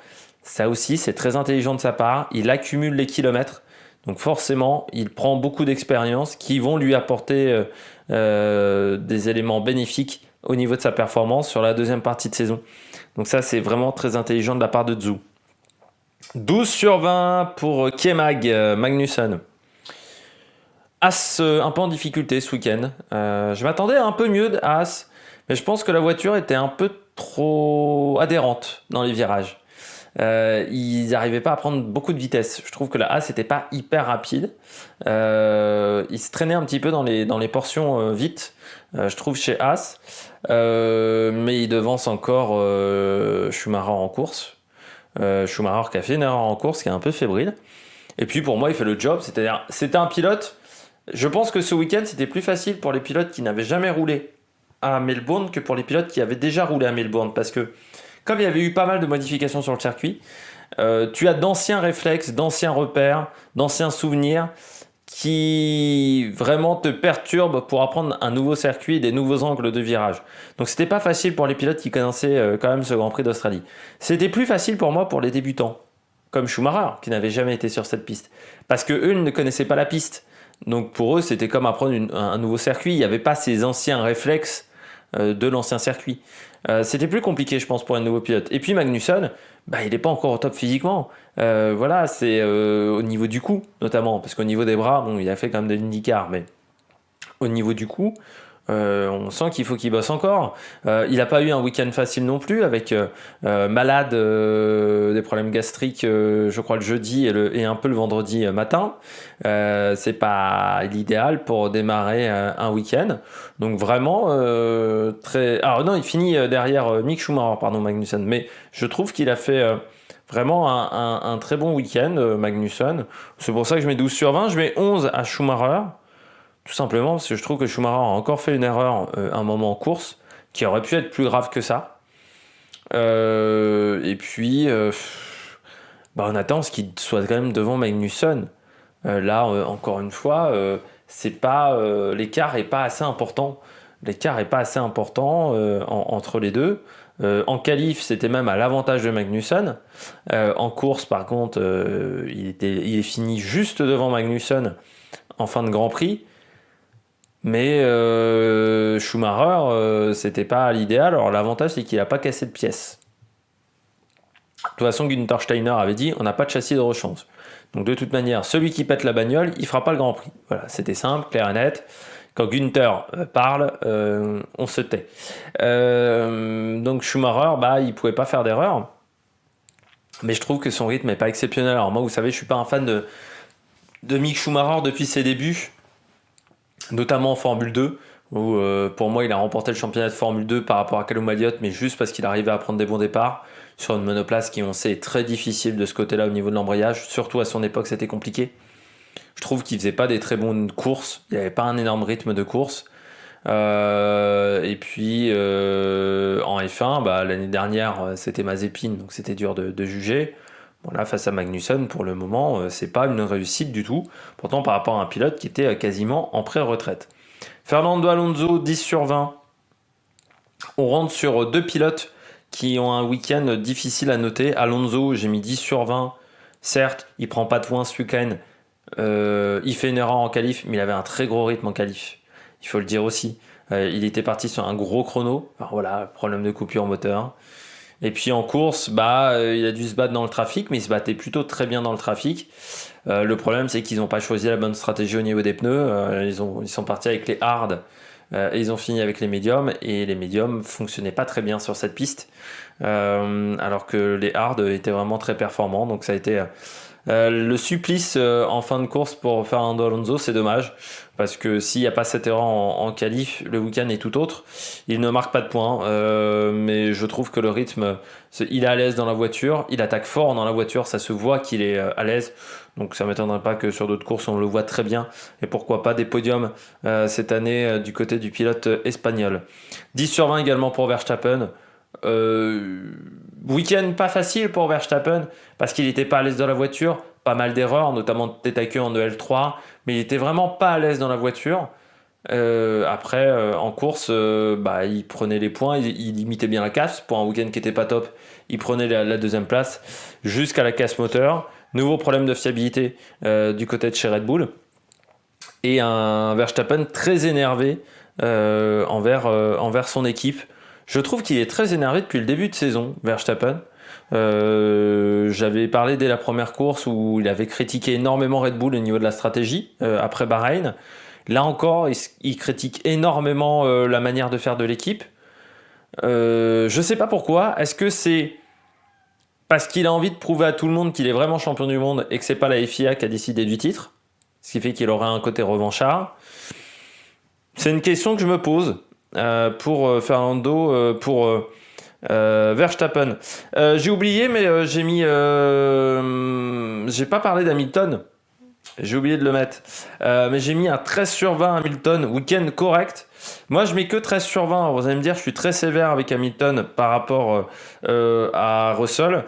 Ça aussi, c'est très intelligent de sa part. Il accumule les kilomètres. Donc forcément, il prend beaucoup d'expérience qui vont lui apporter des éléments bénéfiques au niveau de sa performance sur la deuxième partie de saison. Donc ça, c'est vraiment très intelligent de la part de Zhou. 12 sur 20 pour K-Mag, Magnussen. As un peu en difficulté ce week-end. Je m'attendais à un peu mieux de As, mais je pense que la voiture était un peu trop adhérente dans les virages. Ils n'arrivaient pas à prendre beaucoup de vitesse. Je trouve que la As n'était pas hyper rapide. Ils se traînaient un petit peu dans les portions vite, je trouve, chez As. Mais ils devancent encore Schumacher en course. Schumacher qui a fait une erreur en course, qui est un peu fébrile. Et puis pour moi, il fait le job. C'est-à-dire, c'était un pilote. Je pense que ce week-end, c'était plus facile pour les pilotes qui n'avaient jamais roulé à Melbourne que pour les pilotes qui avaient déjà roulé à Melbourne. Parce que comme il y avait eu pas mal de modifications sur le circuit, tu as d'anciens réflexes, d'anciens repères, d'anciens souvenirs qui vraiment te perturbent pour apprendre un nouveau circuit et des nouveaux angles de virage. Donc c'était pas facile pour les pilotes qui connaissaient quand même ce Grand Prix d'Australie. C'était plus facile pour moi pour les débutants, comme Schumacher, qui n'avait jamais été sur cette piste. Parce qu'eux ne connaissaient pas la piste. Donc pour eux, c'était comme apprendre un nouveau circuit. Il n'y avait pas ces anciens réflexes de l'ancien circuit. C'était plus compliqué, je pense, pour un nouveau pilote. Et puis Magnussen, il n'est pas encore au top physiquement. Voilà, c'est au niveau du cou, notamment. Parce qu'au niveau des bras, bon, il a fait quand même de l'IndyCar, mais au niveau du cou, on sent qu'il faut qu'il bosse encore. Il n'a pas eu un week-end facile non plus, avec malade, des problèmes gastriques, je crois, le jeudi et un peu le vendredi matin. C'est pas l'idéal pour démarrer un week-end. Donc vraiment, très... Alors non, il finit derrière Mick Schumacher, pardon, Magnussen. Mais je trouve qu'il a fait... Vraiment un très bon week-end, Magnussen. C'est pour ça que je mets 12 sur 20. Je mets 11 à Schumacher. Tout simplement parce que je trouve que Schumacher a encore fait une erreur un moment en course qui aurait pu être plus grave que ça. Et puis, on attend ce qu'il soit quand même devant Magnussen. Là, encore une fois, c'est pas l'écart est pas assez important. L'écart est pas assez important entre les deux. En qualif, c'était même à l'avantage de Magnussen. En course, par contre, il est fini juste devant Magnussen en fin de Grand Prix. Mais Schumacher, c'était pas l'idéal. Alors l'avantage, c'est qu'il n'a pas cassé de pièces. De toute façon, Günther Steiner avait dit on n'a pas de châssis de rechange. Donc de toute manière, celui qui pète la bagnole, il fera pas le Grand Prix. Voilà, c'était simple, clair et net. Quand Günther parle, on se tait. Donc Schumacher, il pouvait pas faire d'erreur. Mais je trouve que son rythme n'est pas exceptionnel. Alors moi, vous savez, je suis pas un fan de Mick Schumacher depuis ses débuts, notamment en Formule 2. Où pour moi il a remporté le championnat de Formule 2 par rapport à Callum Elliott, mais juste parce qu'il arrivait à prendre des bons départs sur une monoplace qui on sait est très difficile de ce côté-là au niveau de l'embrayage, surtout à son époque c'était compliqué. Je trouve qu'il faisait pas des très bonnes courses, il n'y avait pas un énorme rythme de course. Et puis en F1, l'année dernière c'était Mazepin, donc c'était dur de juger. Bon, là, face à Magnussen, pour le moment, c'est pas une réussite du tout. Pourtant, par rapport à un pilote qui était quasiment en pré-retraite. Fernando Alonso, 10 sur 20. On rentre sur deux pilotes qui ont un week-end difficile à noter. Alonso, j'ai mis 10 sur 20. Certes, il prend pas de points ce week-end. Il fait une erreur en qualif, mais il avait un très gros rythme en qualif. Il faut le dire aussi. Il était parti sur un gros chrono. Alors voilà, problème de coupure moteur. Et puis en course, il a dû se battre dans le trafic, mais il se battait plutôt très bien dans le trafic. Le problème, c'est qu'ils n'ont pas choisi la bonne stratégie au niveau des pneus. Ils sont partis avec les hard et ils ont fini avec les médiums. Et les médiums fonctionnaient pas très bien sur cette piste, alors que les hard étaient vraiment très performants. Donc ça a été le supplice en fin de course pour Fernando Alonso. C'est dommage, parce que s'il n'y a pas cette erreur en qualif, le week-end est tout autre. Il ne marque pas de points, mais je trouve que le rythme, il est à l'aise dans la voiture, il attaque fort dans la voiture, ça se voit qu'il est à l'aise. Donc ça ne m'étonnerait pas que sur d'autres courses on le voit très bien, et pourquoi pas des podiums cette année du côté du pilote espagnol. 10 sur 20 également pour Verstappen. Week-end pas facile pour Verstappen parce qu'il n'était pas à l'aise dans la voiture, pas mal d'erreurs, notamment tête à queue en EL3, mais il était vraiment pas à l'aise dans la voiture. Après en course, il prenait les points, il limitait bien la casse pour un week-end qui était pas top. Il prenait la deuxième place jusqu'à la casse moteur. Nouveau problème de fiabilité du côté de chez Red Bull, et un Verstappen très énervé envers son équipe. Je trouve qu'il est très énervé depuis le début de saison, Verstappen. J'avais parlé dès la première course où il avait critiqué énormément Red Bull au niveau de la stratégie après Bahreïn. Là encore, il critique énormément la manière de faire de l'équipe. Je ne sais pas pourquoi. Est-ce que c'est parce qu'il a envie de prouver à tout le monde qu'il est vraiment champion du monde et que c'est pas la FIA qui a décidé du titre, ce qui fait qu'il aurait un côté revanchard? C'est une question que je me pose pour Fernando, pour Verstappen. J'ai oublié, mais j'ai pas parlé d'Hamilton. J'ai oublié de le mettre. Mais j'ai mis un 13 sur 20 Hamilton, week-end correct. Moi, je mets que 13 sur 20. Vous allez me dire, je suis très sévère avec Hamilton par rapport à Russell.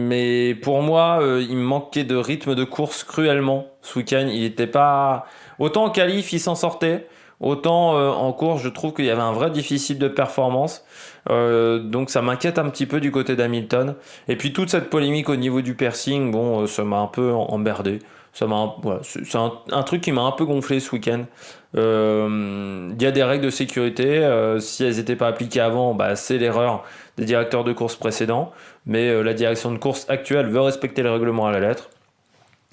Mais pour moi, il me manquait de rythme de course cruellement ce week-end. Il n'était pas... Autant en qualif, il s'en sortait. Autant en course, je trouve qu'il y avait un vrai déficit de performance. Donc ça m'inquiète un petit peu du côté d'Hamilton. Et puis toute cette polémique au niveau du piercing, ça m'a un peu emmerdé. C'est un truc qui m'a un peu gonflé ce week-end. Il y a des règles de sécurité. Si elles n'étaient pas appliquées avant, c'est l'erreur des directeurs de course précédents. Mais la direction de course actuelle veut respecter les règlements à la lettre.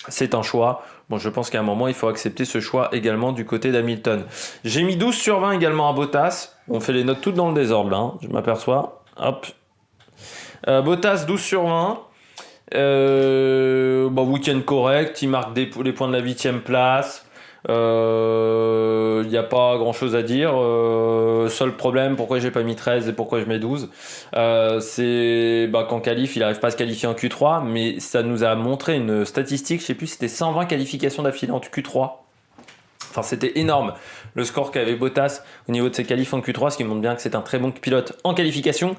C'est un choix. Bon, je pense qu'à un moment, il faut accepter ce choix également du côté d'Hamilton. J'ai mis 12 sur 20 également à Bottas. On fait les notes toutes dans le désordre, là, je m'aperçois. Hop. Bottas, 12 sur 20. Week-end correct. Il marque les points de la 8e place. Il n'y a pas grand chose à dire. Seul problème, pourquoi j'ai pas mis 13 et pourquoi je mets 12, c'est qu'en qualif il n'arrive pas à se qualifier en Q3, mais ça nous a montré une statistique, je sais plus, c'était 120 qualifications d'affilée en Q3. Enfin, c'était énorme le score qu'avait Bottas au niveau de ses qualifs en Q3, ce qui montre bien que c'est un très bon pilote en qualification.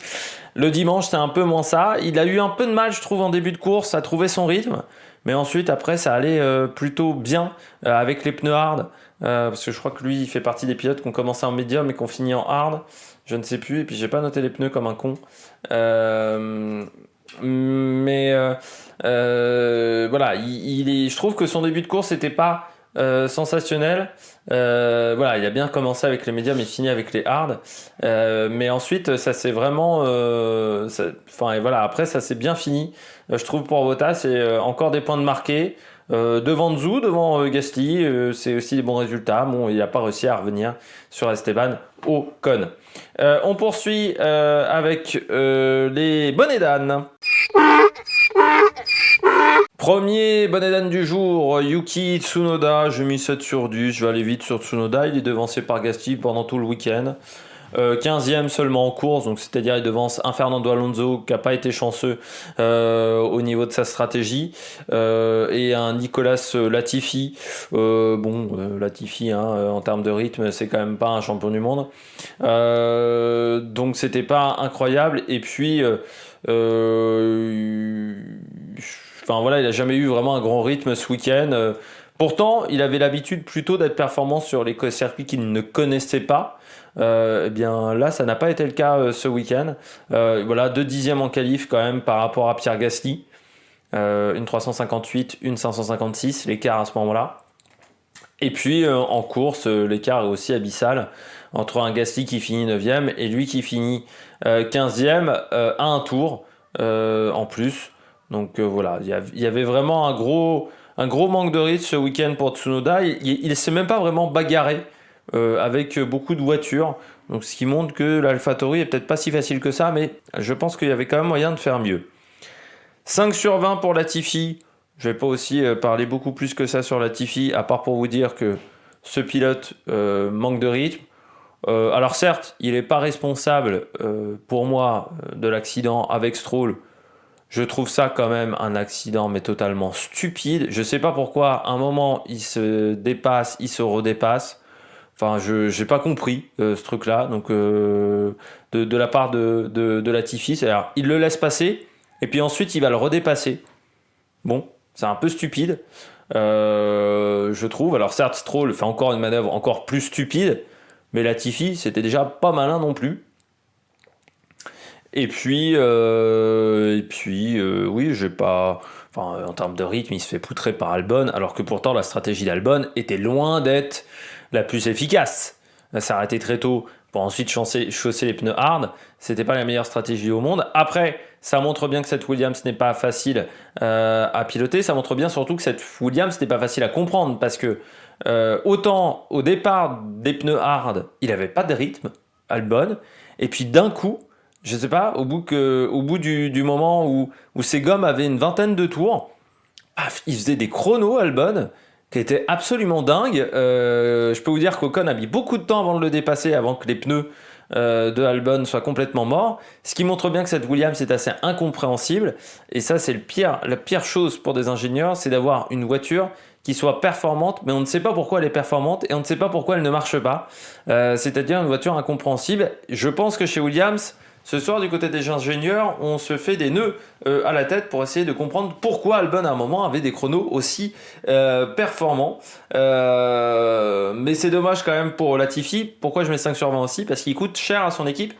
Le dimanche, c'est un peu moins ça. Il a eu un peu de mal, je trouve, en début de course à trouver son rythme. Mais ensuite, après, ça allait plutôt bien avec les pneus hard. Parce que je crois que lui, il fait partie des pilotes qui ont commencé en médium et qui ont fini en hard. Je ne sais plus, et puis j'ai pas noté les pneus comme un con. Euh, mais voilà, je trouve que son début de course n'était pas sensationnel. Voilà, il a bien commencé avec les médiums et fini avec les hards. Mais ensuite, ça s'est vraiment. Enfin, et voilà, après, ça s'est bien fini. Je trouve pour Bottas, c'est encore des points de marqué. Devant Zhou, devant Gasly, c'est aussi des bons résultats. Bon, il n'a pas réussi à revenir sur Esteban Ocon. On poursuit avec les bonnets d'âne. Premier bonnet d'âne du jour, Yuki Tsunoda. Je mis 7 sur 10, je vais aller vite sur Tsunoda. Il est devancé par Gasly pendant tout le week-end. 15e seulement en course, donc c'est-à-dire il devance un Fernando Alonso qui n'a pas été chanceux au niveau de sa stratégie, et un Nicolas Latifi. Latifi, en termes de rythme, c'est quand même pas un champion du monde, donc c'était pas incroyable. Et puis enfin voilà, il a jamais eu vraiment un grand rythme ce week-end. Pourtant, il avait l'habitude plutôt d'être performant sur les circuits qu'il ne connaissait pas. Eh bien là, ça n'a pas été le cas ce week-end. Voilà, 2 dixièmes en qualif quand même par rapport à Pierre Gasly. Une 358, une 556, l'écart à ce moment-là. Et puis en course, l'écart est aussi abyssal entre un Gasly qui finit 9e et lui qui finit 15e à un tour en plus. Donc voilà, il y avait vraiment un gros manque de rythme ce week-end pour Tsunoda. Il ne s'est même pas vraiment bagarré avec beaucoup de voitures. Donc ce qui montre que l'AlphaTauri est peut-être pas si facile que ça, mais je pense qu'il y avait quand même moyen de faire mieux. 5 sur 20 pour Latifi. Je vais pas aussi parler beaucoup plus que ça sur Latifi, à part pour vous dire que ce pilote manque de rythme. Alors certes, il n'est pas responsable pour moi de l'accident avec Stroll. Je trouve ça quand même un accident, mais totalement stupide. Je sais pas pourquoi, à un moment, il se dépasse, il se redépasse. Enfin, je n'ai pas compris ce truc-là. Donc, de la part de Latifi, c'est-à-dire, il le laisse passer, et puis ensuite, il va le redépasser. Bon, c'est un peu stupide, je trouve. Alors certes, Stroll fait encore une manœuvre encore plus stupide, mais Latifi, c'était déjà pas malin non plus. Et puis, oui, j'ai pas. Enfin, en termes de rythme, il se fait poutrer par Albon, alors que pourtant la stratégie d'Albon était loin d'être la plus efficace. S'arrêter très tôt pour ensuite chausser les pneus hard, c'était pas la meilleure stratégie au monde. Après, ça montre bien que cette Williams n'est pas facile à piloter. Ça montre bien surtout que cette Williams n'est pas facile à comprendre, parce que autant au départ des pneus hard, il avait pas de rythme, Albon, et puis d'un coup. Je sais pas, au bout du moment où ces gommes avaient une vingtaine de tours, paf, il faisait des chronos, Albon, qui étaient absolument dingues. Je peux vous dire qu'Ocon a mis beaucoup de temps avant de le dépasser, avant que les pneus de Albon soient complètement morts. Ce qui montre bien que cette Williams est assez incompréhensible. Et ça, c'est la pire chose pour des ingénieurs, c'est d'avoir une voiture qui soit performante, mais on ne sait pas pourquoi elle est performante et on ne sait pas pourquoi elle ne marche pas. C'est-à-dire une voiture incompréhensible. Je pense que chez Williams, ce soir, du côté des ingénieurs, on se fait des nœuds à la tête pour essayer de comprendre pourquoi Albon, à un moment, avait des chronos aussi performants. Mais c'est dommage quand même pour Latifi. Pourquoi je mets 5 sur 20 aussi? Parce qu'il coûte cher à son équipe.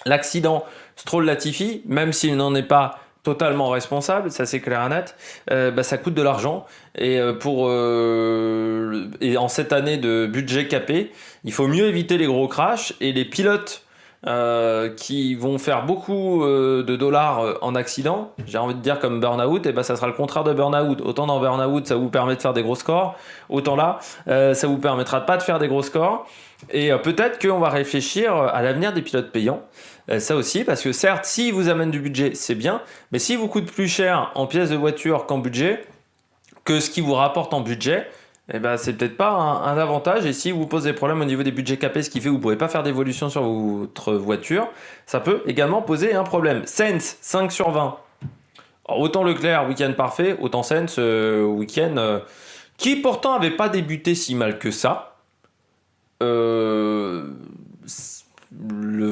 L'accident Stroll-Latifi, même s'il n'en est pas totalement responsable, ça c'est clair et net, ça coûte de l'argent. Et en cette année de budget capé, il faut mieux éviter les gros crashs, et les pilotes qui vont faire beaucoup de dollars en accident, j'ai envie de dire comme burn-out, et ça sera le contraire de burn-out. Autant dans burn-out ça vous permet de faire des gros scores, autant là ça vous permettra pas de faire des gros scores. Et peut-être qu'on va réfléchir à l'avenir des pilotes payants, ça aussi, parce que certes, s'ils vous amènent du budget, c'est bien, mais s'ils vous coûtent plus cher en pièces de voiture qu'en budget, que ce qui vous rapporte en budget, c'est peut-être pas un avantage. Et si vous posez des problèmes au niveau des budgets capés, ce qui fait que vous ne pourrez pas faire d'évolution sur votre voiture, ça peut également poser un problème. Sainz, 5 sur 20. Alors, autant Leclerc, week-end parfait, autant Sainz, week-end qui pourtant n'avait pas débuté si mal que ça. Le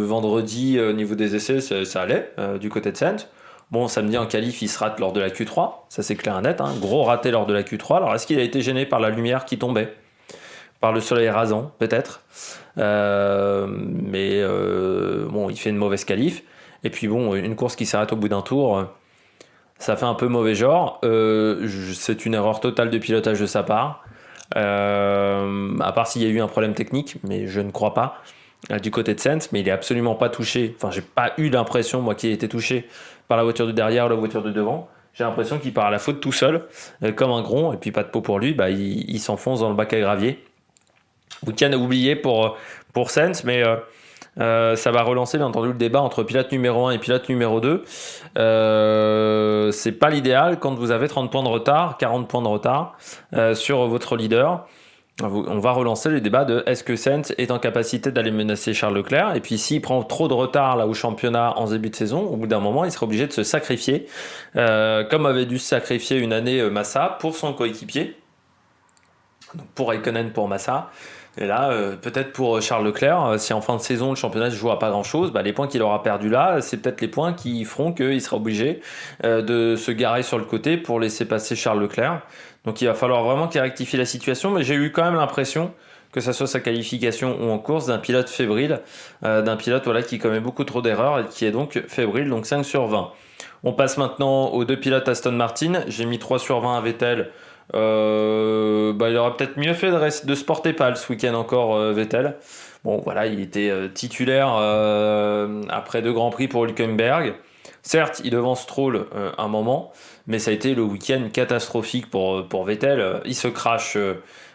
vendredi, au niveau des essais, ça allait du côté de Sainz. Bon, samedi en qualif, il se rate lors de la Q3, ça c'est clair et net, gros raté lors de la Q3. Alors est-ce qu'il a été gêné par la lumière qui tombait, par le soleil rasant, peut-être? Mais bon, il fait une mauvaise qualif. Et puis bon, une course qui s'arrête au bout d'un tour, ça fait un peu mauvais genre. C'est une erreur totale de pilotage de sa part. À part s'il y a eu un problème technique, mais je ne crois pas, du côté de Sainz, mais il est absolument pas touché. Enfin, j'ai pas eu l'impression, moi, qu'il ait été touché par la voiture de derrière ou la voiture de devant. J'ai l'impression qu'il part à la faute tout seul, comme un gros, et puis pas de peau pour lui, bah, il s'enfonce dans le bac à gravier. Week-end oublié pour Sainz, mais ça va relancer bien entendu le débat entre pilote numéro 1 et pilote numéro 2. C'est pas l'idéal quand vous avez 30 points de retard, 40 points de retard sur votre leader. On va relancer le débat de est-ce que Sainz est en capacité d'aller menacer Charles Leclerc, et puis s'il prend trop de retard là au championnat en début de saison, au bout d'un moment il sera obligé de se sacrifier, comme avait dû se sacrifier une année Massa pour son coéquipier, donc pour Raikkonen, pour Massa. Et là, peut-être pour Charles Leclerc, si en fin de saison le championnat ne se joue à pas grand-chose, bah, les points qu'il aura perdus là, c'est peut-être les points qui feront qu'il sera obligé de se garer sur le côté pour laisser passer Charles Leclerc. Donc il va falloir vraiment qu'il rectifie la situation, mais j'ai eu quand même l'impression, que ça soit sa qualification ou en course, d'un pilote fébrile, d'un pilote voilà, qui commet beaucoup trop d'erreurs et qui est donc fébrile, donc 5 sur 20. On passe maintenant aux deux pilotes Aston Martin. J'ai mis 3 sur 20 à Vettel. Il aurait peut-être mieux fait de se porter pâle ce week-end encore, Vettel. Bon, voilà, il était titulaire après 2 Grands Prix pour Hülkenberg. Certes, il devance Stroll un moment, mais ça a été le week-end catastrophique pour Vettel. Il se crache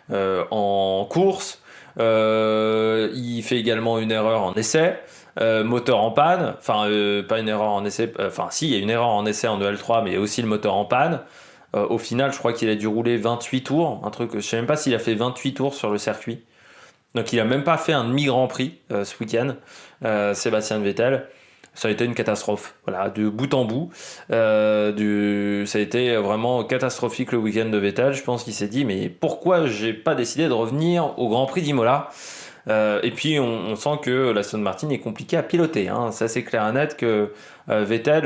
en course. Il fait également une erreur en essai. Moteur en panne. Enfin, pas une erreur en essai. Enfin, si, il y a une erreur en essai en EL3, mais il y a aussi le moteur en panne. Au final, je crois qu'il a dû rouler 28 tours, un truc, je sais même pas s'il a fait 28 tours sur le circuit. Donc il a même pas fait un demi-grand prix ce week-end, Sébastien Vettel. Ça a été une catastrophe, voilà, de bout en bout. Ça a été vraiment catastrophique le week-end de Vettel. Je pense qu'il s'est dit, mais pourquoi j'ai pas décidé de revenir au Grand Prix d'Imola ? Et puis on sent que l'Aston Martin est compliqué à piloter, hein. Ça c'est clair et net que Vettel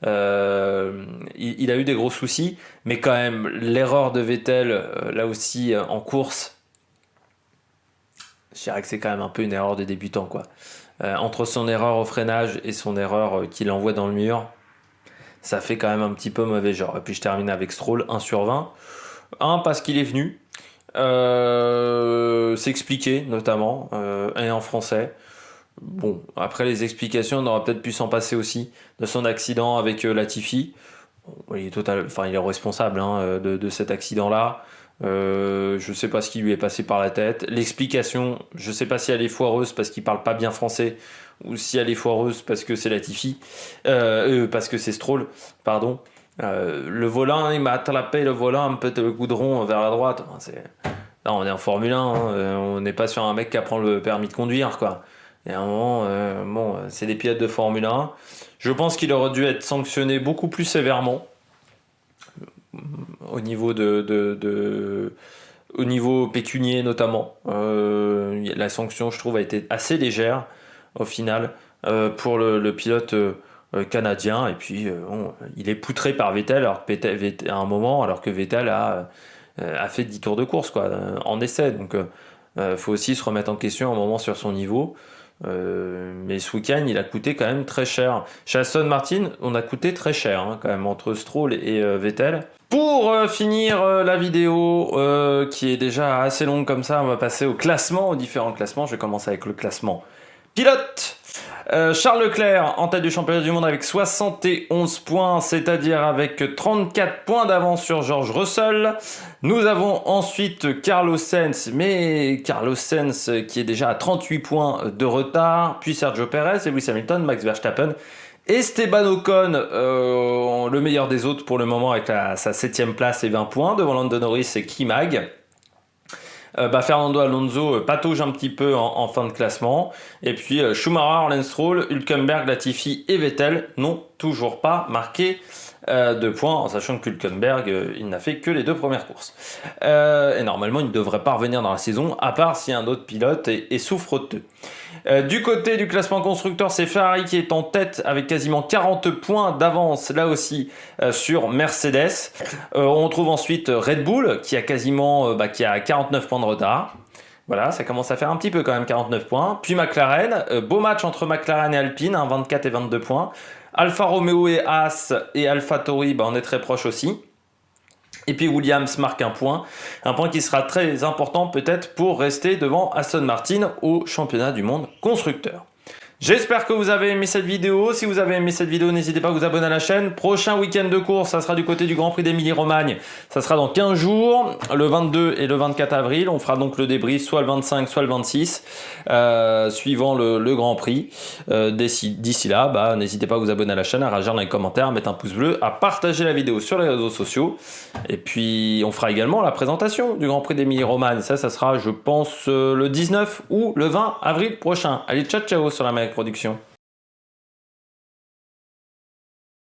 il a eu des gros soucis, mais quand même l'erreur de Vettel là aussi en course, je dirais que c'est quand même un peu une erreur de débutant, quoi. Entre son erreur au freinage et son erreur qui l'envoie dans le mur, ça fait quand même un petit peu mauvais genre. Et puis je termine avec Stroll, 1 sur 20. 1 parce qu'il est venu s'expliquer notamment, et en français. Bon, après les explications, on aurait peut-être pu s'en passer aussi de son accident avec Latifi. Bon, il est responsable, hein, de cet accident-là. Je sais pas ce qui lui est passé par la tête. L'explication, je sais pas si elle est foireuse parce qu'il parle pas bien français, ou si elle est foireuse parce que c'est Latifi, parce que c'est Stroll, pardon. Le volant, il m'a attrapé le volant un peu le goudron vers la droite. Là, on est en Formule 1, hein, on n'est pas sur un mec qui apprend le permis de conduire, quoi. Et à un moment, c'est des pilotes de Formule 1. Je pense qu'il aurait dû être sanctionné beaucoup plus sévèrement au niveau au niveau pécunier notamment. La sanction, je trouve, a été assez légère au final pour le pilote canadien. Et puis, il est poutré par Vettel, alors que à un moment, alors que Vettel a fait 10 tours de course, quoi, en essai. Donc, faut aussi se remettre en question un moment sur son niveau. Mais ce week-end, il a coûté quand même très cher. Chez Aston Martin, on a coûté très cher, hein, quand même, entre Stroll et Vettel. Pour finir la vidéo, qui est déjà assez longue comme ça, on va passer au classement, aux différents classements. Je vais commencer avec le classement pilote. Charles Leclerc en tête du championnat du monde avec 71 points, c'est-à-dire avec 34 points d'avance sur George Russell. Nous avons ensuite Carlos Sainz, mais Carlos Sainz qui est déjà à 38 points de retard, puis Sergio Perez, Lewis Hamilton, Max Verstappen, Esteban Ocon, le meilleur des autres pour le moment avec sa 7ème place et 20 points, devant Lando Norris et K-Mag. Fernando Alonso patauge un petit peu en fin de classement. Et puis Schumacher, Lance Stroll, Hülkenberg, Latifi et Vettel n'ont toujours pas marqué de points, en sachant que Hülkenberg il n'a fait que les 2 premières courses. Et normalement il ne devrait pas revenir dans la saison, à part si un autre pilote est souffreteux. Du côté du classement constructeur, c'est Ferrari qui est en tête avec quasiment 40 points d'avance là aussi sur Mercedes. On retrouve ensuite Red Bull qui a quasiment qui a 49 points de retard. Voilà, ça commence à faire un petit peu quand même, 49 points. Puis McLaren, beau match entre McLaren et Alpine, 24 et 22 points. Alfa Romeo et Haas et AlphaTauri, on est très proche aussi. Et puis Williams marque un point qui sera très important peut-être pour rester devant Aston Martin au championnat du monde constructeur. J'espère que vous avez aimé cette vidéo. Si vous avez aimé cette vidéo, n'hésitez pas à vous abonner à la chaîne. Prochain week-end de course, ça sera du côté du Grand Prix d'Émilie-Romagne. Ça sera dans 15 jours, le 22 et le 24 avril. On fera donc le débrief soit le 25, soit le 26, suivant le Grand Prix. D'ici là, n'hésitez pas à vous abonner à la chaîne, à réagir dans les commentaires, à mettre un pouce bleu, à partager la vidéo sur les réseaux sociaux. Et puis, on fera également la présentation du Grand Prix d'Émilie-Romagne. Ça sera, je pense, le 19 ou le 20 avril prochain. Allez, ciao, ciao sur la Production.